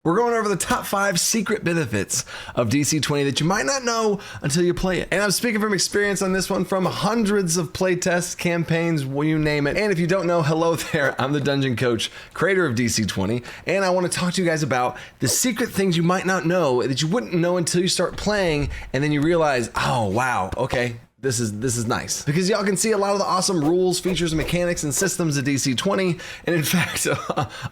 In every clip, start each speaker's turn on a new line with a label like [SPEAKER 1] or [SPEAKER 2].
[SPEAKER 1] We're going over the top 5 secret benefits of DC20 that you might not know until you play it. And I'm speaking from experience on this one from hundreds of playtests, campaigns, you name it. And if you don't know, hello there. I'm the Dungeon Coach, creator of DC20, and I want to talk to you guys about the secret things you might not know that you wouldn't know until you start playing, and then you realize, oh wow, okay. This is nice, because y'all can see a lot of the awesome rules, features, mechanics, and systems of DC20, and in fact,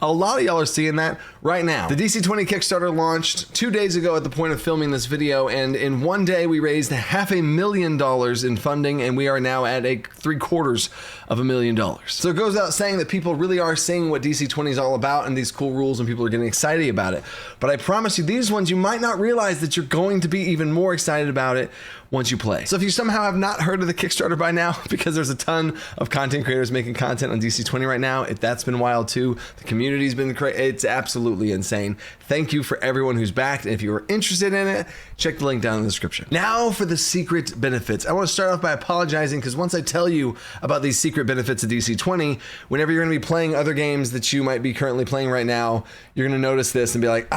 [SPEAKER 1] a lot of y'all are seeing that right now. The DC20 Kickstarter launched 2 days ago at the point of filming this video, and in one day we raised $500,000 in funding, and we are now at $750,000. So it goes without saying that people really are seeing what DC20 is all about and these cool rules, and people are getting excited about it. But I promise you, these ones you might not realize that you're going to be even more excited about it once you play. So if you somehow have not heard of the Kickstarter by now, because there's a ton of content creators making content on DC20 right now, if that's been wild too. The community's been it's absolutely insane. Thank you for everyone who's backed. And if you are interested in it, check the link down in the description. Now for the secret benefits. I want to start off by apologizing, because once I tell you about these secret benefits of DC20, whenever you're going to be playing other games that you might be currently playing right now, you're going to notice this and be like,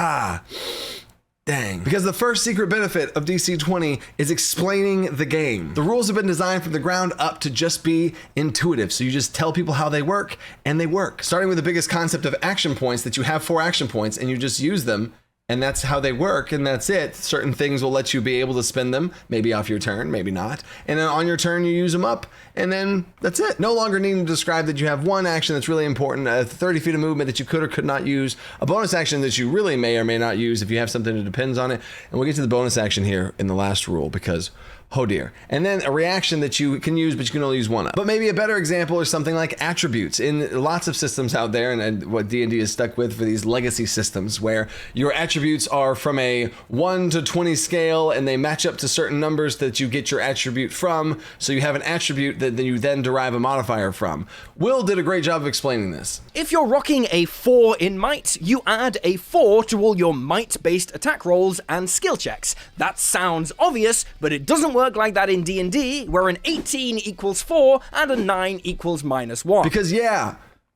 [SPEAKER 1] dang. Because the first secret benefit of DC20 is explaining the game. The rules have been designed from the ground up to just be intuitive. So you just tell people how they work, and they work. Starting with the biggest concept of action points, that you have 4 action points and you just use them, and that's how they work, and that's it. Certain things will let you be able to spend them, maybe off your turn, maybe not. And then on your turn, you use them up, and then that's it. No longer needing to describe that you have one action that's really important, 30 feet of movement that you could or could not use, a bonus action that you really may or may not use if you have something that depends on it. And we'll get to the bonus action here in the last rule, because oh dear. And then a reaction that you can use, but you can only use one of. But maybe a better example is something like attributes. In lots of systems out there, and what D&D is stuck with for these legacy systems, where your attributes are from a 1 to 20 scale, and they match up to certain numbers that you get your attribute from. So you have an attribute that you then derive a modifier from. Will did a great job of explaining this.
[SPEAKER 2] If you're rocking a 4 in might, you add a 4 to all your might-based attack rolls and skill checks. That sounds obvious, but it doesn't work like that in D&D, where an 18 equals 4 and a 9 equals -1.
[SPEAKER 1] Because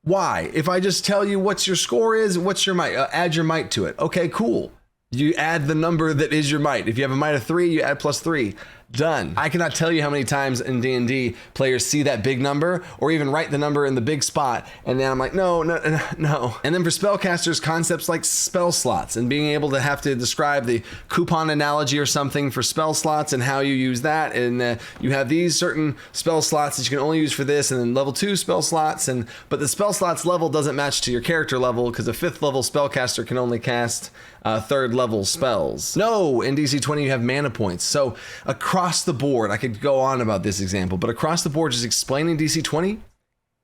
[SPEAKER 1] why? If I just tell you what's your score is, what's your might? Add your might to it. Okay, cool. You add the number that is your might. If you have a might of 3, you add +3. Done. I cannot tell you how many times in D&D players see that big number, or even write the number in the big spot, and then I'm like, no. And then for spellcasters, concepts like spell slots, and being able to have to describe the coupon analogy or something for spell slots and how you use that, and you have these certain spell slots that you can only use for this, and then level 2 spell slots, but the spell slots level doesn't match to your character level, because a 5th level spellcaster can only cast 3rd level spells. No, in DC20 you have mana points. So across the board, I could go on about this example, but across the board, just explaining DC20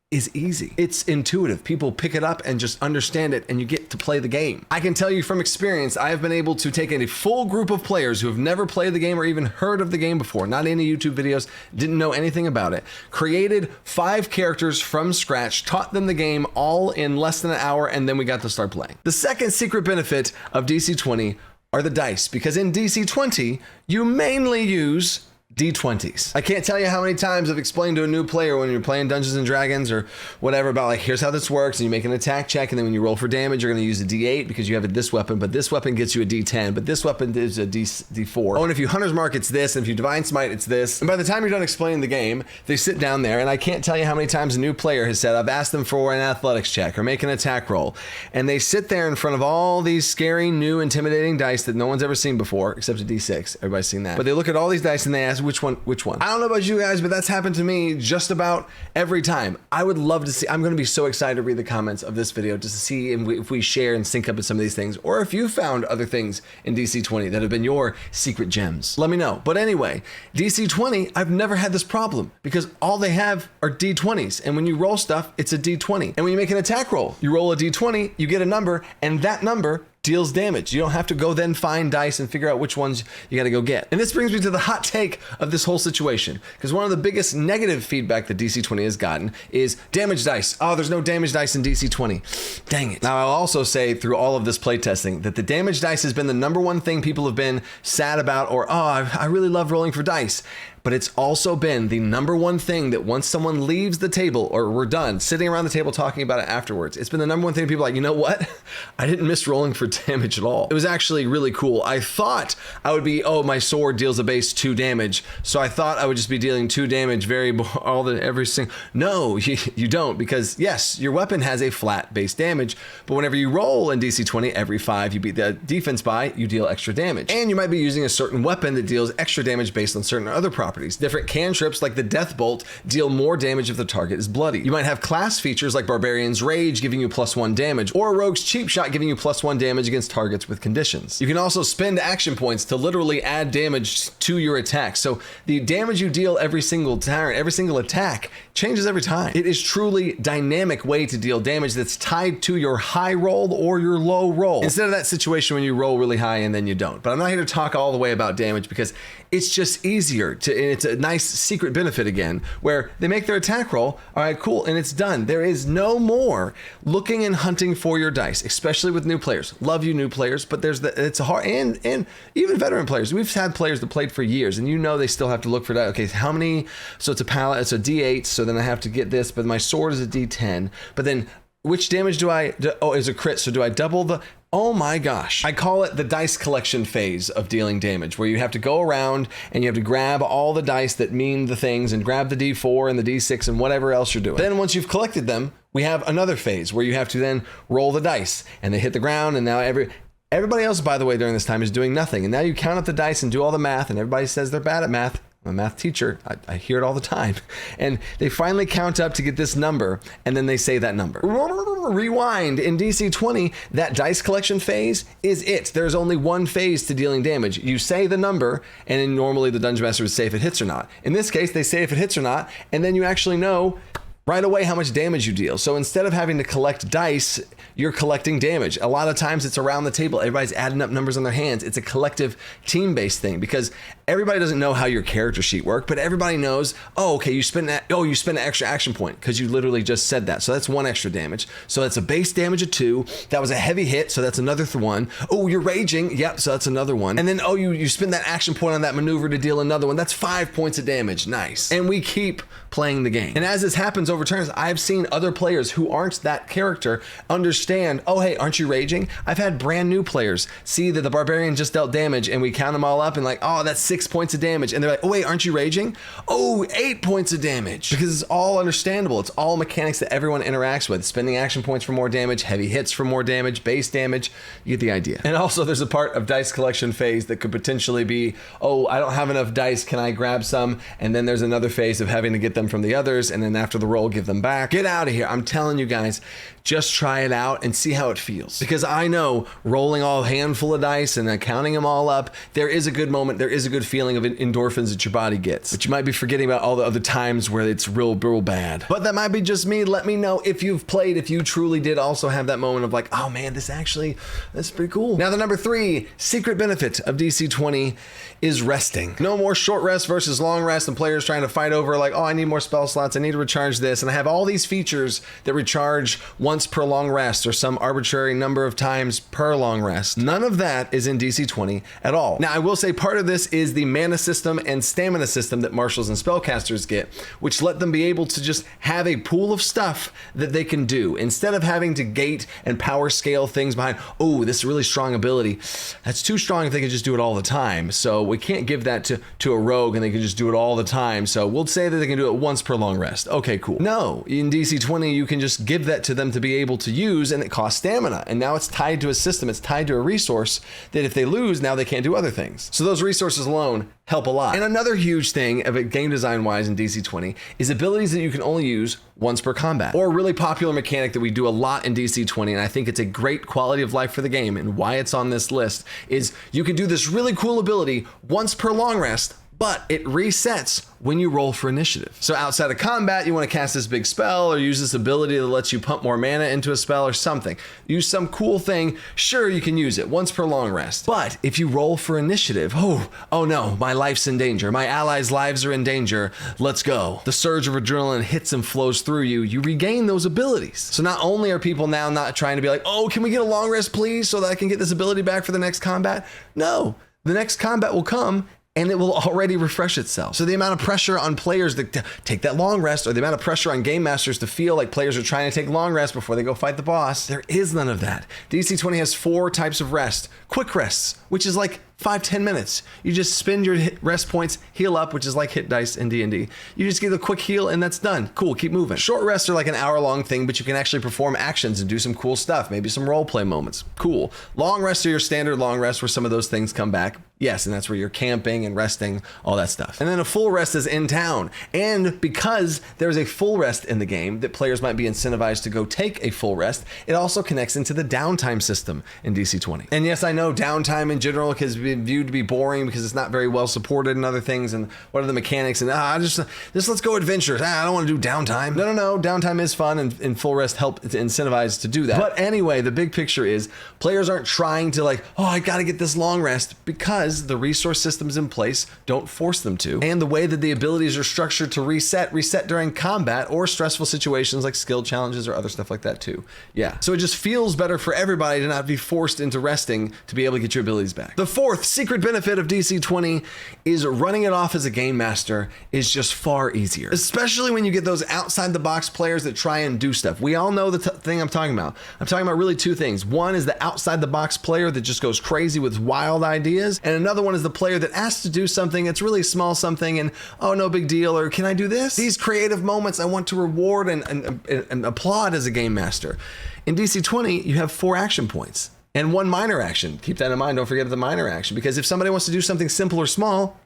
[SPEAKER 1] is easy. It's intuitive. People pick it up and just understand it, and you get to play the game. I can tell you from experience, I have been able to take a full group of players who have never played the game or even heard of the game before, not any YouTube videos, didn't know anything about it, created 5 characters from scratch, taught them the game all in less than an hour, and then we got to start playing. The second secret benefit of DC20 are the dice, because in DC20, you mainly use D20s. I can't tell you how many times I've explained to a new player when you're playing Dungeons and Dragons or whatever about, like, here's how this works, and you make an attack check, and then when you roll for damage, you're going to use a D8 because you have this weapon, but this weapon gets you a D10, but this weapon is a D4. Oh, and if you Hunter's Mark, it's this, and if you Divine Smite, it's this. And by the time you're done explaining the game, they sit down there, and I can't tell you how many times a new player has said, I've asked them for an athletics check or make an attack roll, and they sit there in front of all these scary, new, intimidating dice that no one's ever seen before, except a D6. Everybody's seen that. But they look at all these dice and they ask, which one? I don't know about you guys, but that's happened to me just about every time. I would love to see, I'm going to be so excited to read the comments of this video just to see if we share and sync up with some of these things, or if you found other things in DC20 that have been your secret gems. Let me know. But anyway, DC20, I've never had this problem, because all they have are D20s, and when you roll stuff, it's a D20. And when you make an attack roll, you roll a D20, you get a number, and that number deals damage. You don't have to go then find dice and figure out which ones you got to go get. And this brings me to the hot take of this whole situation, because one of the biggest negative feedback that DC20 has gotten is damage dice. Oh, there's no damage dice in DC20. Dang it. Now, I'll also say through all of this playtesting that the damage dice has been the #1 thing people have been sad about, or, oh, I really love rolling for dice. but it's also been the number one thing that once someone leaves the table or we're done sitting around the table talking about it afterwards, it's been the number one thing people are like, you know what? I didn't miss rolling for damage at all. It was actually really cool. I thought I would be, oh, my sword deals a base 2 damage. So I thought I would just be dealing 2 damage every single. No, you don't, because yes, your weapon has a flat base damage, but whenever you roll in DC20, every 5 you beat the defense by, you deal extra damage. And you might be using a certain weapon that deals extra damage based on certain other properties. Different cantrips like the Death Bolt deal more damage if the target is bloody. You might have class features like Barbarian's Rage giving you +1 damage, or Rogue's Cheap Shot giving you +1 damage against targets with conditions. You can also spend action points to literally add damage to your attack. So the damage you deal every single turn, every single attack changes every time. It is truly dynamic way to deal damage that's tied to your high roll or your low roll, instead of that situation when you roll really high and then you don't. But I'm not here to talk all the way about damage because it's just easier to, and it's a nice secret benefit again, where they make their attack roll, all right, cool, and it's done. There is no more looking and hunting for your dice, especially with new players. Love you new players, but it's a hard, and even veteran players. We've had players that played for years, and you know they still have to look for that. Okay, how many, so it's a palette, it's a D8, so then I have to get this, but my sword is a D10, but then which damage do I, oh, is a crit, so do I double the, oh my gosh. I call it the dice collection phase of dealing damage, where you have to go around and you have to grab all the dice that mean the things and grab the D4 and the D6 and whatever else you're doing. Then once you've collected them, we have another phase where you have to then roll the dice and they hit the ground, and now everybody else, by the way, during this time is doing nothing. And now you count up the dice and do all the math, and everybody says they're bad at math. I'm a math teacher. I hear it all the time. And they finally count up to get this number, and then they say that number. Rewind. In DC20, that dice collection phase is it. There's only one phase to dealing damage. You say the number, and then normally the Dungeon Master would say if it hits or not. In this case, they say if it hits or not, and then you actually know right away how much damage you deal. So instead of having to collect dice, you're collecting damage. A lot of times it's around the table. Everybody's adding up numbers on their hands. It's a collective team-based thing, because everybody doesn't know how your character sheet works, but everybody knows, oh, okay, you spend that, oh, you spend an extra action point because you literally just said that. So that's 1 extra damage. So that's a base damage of 2. That was a heavy hit, so that's another 1. Oh, you're raging. Yep, so that's another 1. And then, oh, you spend that action point on that maneuver to deal another 1. That's 5 points of damage. Nice. And we keep playing the game. And as this happens over turns, I've seen other players who aren't that character understand, oh, hey, aren't you raging? I've had brand new players see that the Barbarian just dealt damage, and we count them all up and like, oh, that's 6 points of damage. And they're like, oh, wait, aren't you raging? Oh, 8 points of damage. Because it's all understandable. It's all mechanics that everyone interacts with. Spending action points for more damage, heavy hits for more damage, base damage. You get the idea. And also there's a part of dice collection phase that could potentially be, oh, I don't have enough dice. Can I grab some? And then there's another phase of having to get them from the others, and then after the roll, give them back. Get out of here. I'm telling you guys, just try it out and see how it feels. Because I know rolling all handful of dice and then counting them all up, there is a good moment, there is a good feeling of endorphins that your body gets. But you might be forgetting about all the other times where it's real bad. But that might be just me. Let me know if you've played, if you truly did also have that moment of like, oh man, this is pretty cool. Now the number 3 secret benefit of DC20 is resting. No more short rest versus long rest and players trying to fight over like, oh, I need more spell slots, I need to recharge this, and I have all these features that recharge once per long rest or some arbitrary number of times per long rest. None of that is in DC20 at all. Now I will say part of this is the mana system and stamina system that marshals and spellcasters get, which let them be able to just have a pool of stuff that they can do instead of having to gate and power scale things behind, oh, this really strong ability, that's too strong if they can just do it all the time. So we can't give that to a rogue and they can just do it all the time. So we'll say that they can do it once per long rest. Okay, cool. No, in DC20 you can just give that to them to be able to use, and it costs stamina, and now it's tied to a system, it's tied to a resource that if they lose, now they can't do other things. So those resources alone help a lot. And another huge thing of it game design wise in DC20 is abilities that you can only use once per combat, or a really popular mechanic that we do a lot in DC20, and I think it's a great quality of life for the game and why it's on this list, is you can do this really cool ability once per long rest, but it resets when you roll for initiative. So outside of combat, you want to cast this big spell or use this ability that lets you pump more mana into a spell or something. Use some cool thing, sure, you can use it once per long rest. But if you roll for initiative, oh no, my life's in danger. My allies' lives are in danger. Let's go. The surge of adrenaline hits and flows through you. You regain those abilities. So not only are people now not trying to be like, oh, can we get a long rest please so that I can get this ability back for the next combat? No, the next combat will come and it will already refresh itself. So the amount of pressure on players to take that long rest, or the amount of pressure on game masters to feel like players are trying to take long rest before they go fight the boss, there is none of that. DC20 has 4 types of rest. Quick rests, which is like 5-10 minutes. You just spend your rest points, heal up, which is like hit dice in D&D. You just get a quick heal and that's done. Cool, keep moving. Short rests are like an hour-long thing, but you can actually perform actions and do some cool stuff, maybe some role-play moments. Cool. Long rests are your standard long rest where some of those things come back. Yes, and that's where you're camping and resting, all that stuff. And then a full rest is in town. And because there's a full rest in the game that players might be incentivized to go take a full rest, it also connects into the downtime system in DC20. And yes, I know downtime in general has been viewed to be boring because it's not very well supported and other things, and what are the mechanics, and just let's go adventures. I don't want to do downtime. No, downtime is fun, and full rest help to incentivize to do that. But anyway, the big picture is players aren't trying to like, oh, I gotta get this long rest, because the resource systems in place don't force them to, and the way that the abilities are structured to reset during combat or stressful situations like skill challenges or other stuff like that too. Yeah, so it just feels better for everybody to not be forced into resting to be able to get your abilities back. The fourth secret benefit of DC20 is running it off as a game master is just far easier, especially when you get those outside the box players that try and do stuff. We all know the thing I'm talking about. I'm talking about really 2 things. One is the outside the box player that just goes crazy with wild ideas, and another one is the player that asks to do something, it's really small something, and oh, no big deal, or can I do this? These creative moments I want to reward and applaud as a game master. In DC20, you have 4 action points and 1 minor action. Keep that in mind, don't forget the minor action, because if somebody wants to do something simple or small,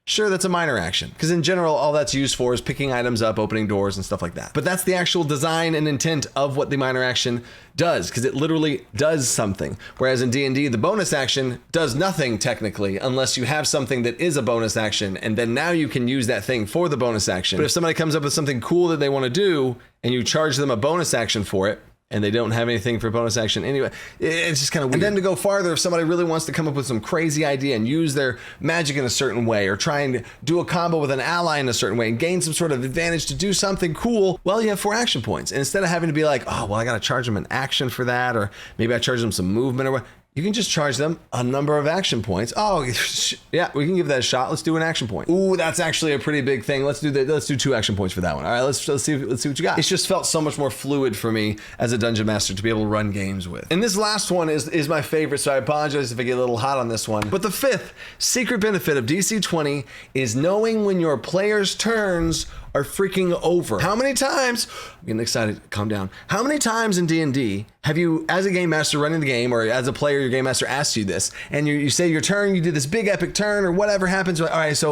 [SPEAKER 1] sure, that's a minor action, because in general, all that's used for is picking items up, opening doors, and stuff like that. But that's the actual design and intent of what the minor action does, because it literally does something. Whereas in D&D, the bonus action does nothing technically, unless you have something that is a bonus action, and then now you can use that thing for the bonus action. But if somebody comes up with something cool that they want to do, and you charge them a bonus action for it, and they don't have anything for bonus action anyway, it's just kind of weird. And then to go farther, if somebody really wants to come up with some crazy idea and use their magic in a certain way, or try and do a combo with an ally in a certain way and gain some sort of advantage to do something cool, well, you have 4 action points. And instead of having to be like, oh, well, I got to charge them an action for that, or maybe I charge them some movement or what, you can just charge them a number of action points. Oh, yeah, we can give that a shot. Let's do an action point. Ooh, that's actually a pretty big thing. Let's do 2 action points for that one. All right, let's see what you got. It's just felt so much more fluid for me as a dungeon master to be able to run games with. And this last one is my favorite, so I apologize if I get a little hot on this one. But the 5th secret benefit of DC20 is knowing when your players' turns are freaking over. How many times, I'm getting excited, calm down. How many times in D&D have you, as a game master running the game, or as a player, your game master asks you this, and you say your turn, you do this big epic turn, or whatever happens, all right, so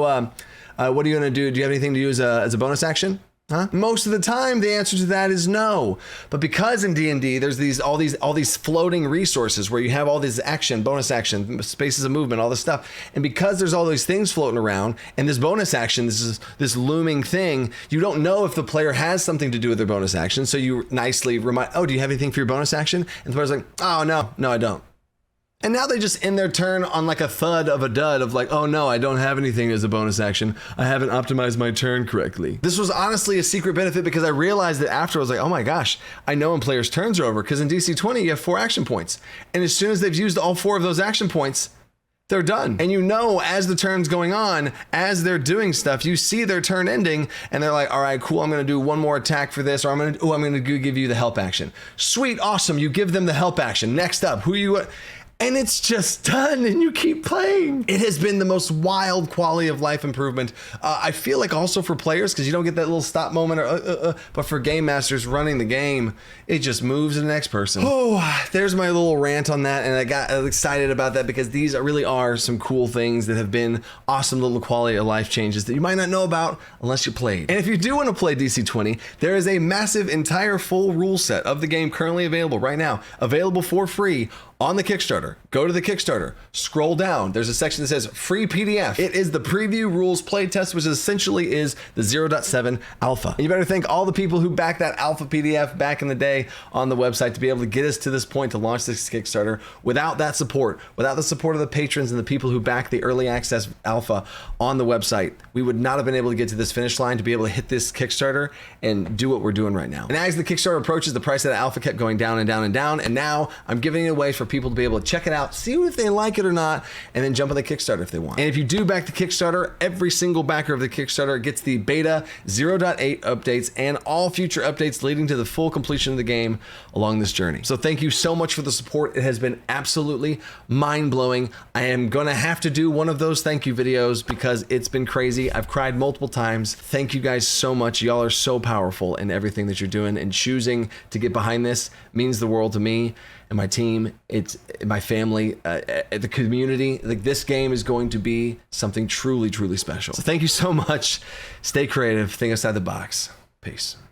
[SPEAKER 1] what are you gonna do? Do you have anything to use as a bonus action? Huh? Most of the time, the answer to that is no. But because in D&D, there's all these floating resources where you have all these action, bonus action, spaces of movement, all this stuff. And because there's all these things floating around, and this bonus action, this looming thing, you don't know if the player has something to do with their bonus action. So you nicely remind, oh, do you have anything for your bonus action? And the player's like, oh, no, I don't. And now they just end their turn on like a thud of a dud of like, oh no, I don't have anything as a bonus action. I haven't optimized my turn correctly. This was honestly a secret benefit because I realized that after I was like, oh my gosh, I know when players' turns are over, because in DC20 you have 4 action points. And as soon as they've used all 4 of those action points, they're done. And you know, as the turn's going on, as they're doing stuff, you see their turn ending and they're like, all right, cool, I'm going to do one more attack for this, or I'm going to give you the help action. Sweet, awesome, you give them the help action. Next up, who you... And it's just done, and you keep playing. It has been the most wild quality of life improvement. I feel like also for players, because you don't get that little stop moment, but for game masters running the game, it just moves to the next person. Oh, there's my little rant on that, and I got excited about that because these really are some cool things that have been awesome little quality of life changes that you might not know about unless you played. And if you do want to play DC20, there is a massive entire full rule set of the game currently available right now, available for free on the Kickstarter. Go to the Kickstarter, scroll down. There's a section that says free PDF. It is the preview rules playtest, which essentially is the 0.7 alpha. And you better thank all the people who backed that alpha PDF back in the day on the website to be able to get us to this point to launch this Kickstarter. Without that support, without the support of the patrons and the people who backed the early access alpha on the website, we would not have been able to get to this finish line to be able to hit this Kickstarter and do what we're doing right now. And as the Kickstarter approaches, the price of the alpha kept going down and down and down. And now I'm giving it away for people to be able to check it out, see if they like it or not, and then jump on the Kickstarter if they want. And if you do back the Kickstarter, every single backer of the Kickstarter gets the beta 0.8 updates and all future updates leading to the full completion of the game along this journey. So thank you so much for the support. It has been absolutely mind-blowing. I am gonna have to do one of those thank you videos because it's been crazy. I've cried multiple times. Thank you guys so much. Y'all are so powerful in everything that you're doing, and choosing to get behind this means the world to me and my team. It's my family, the community. Like, this game is going to be something truly, truly special. So thank you so much. Stay creative, think outside the box. Peace.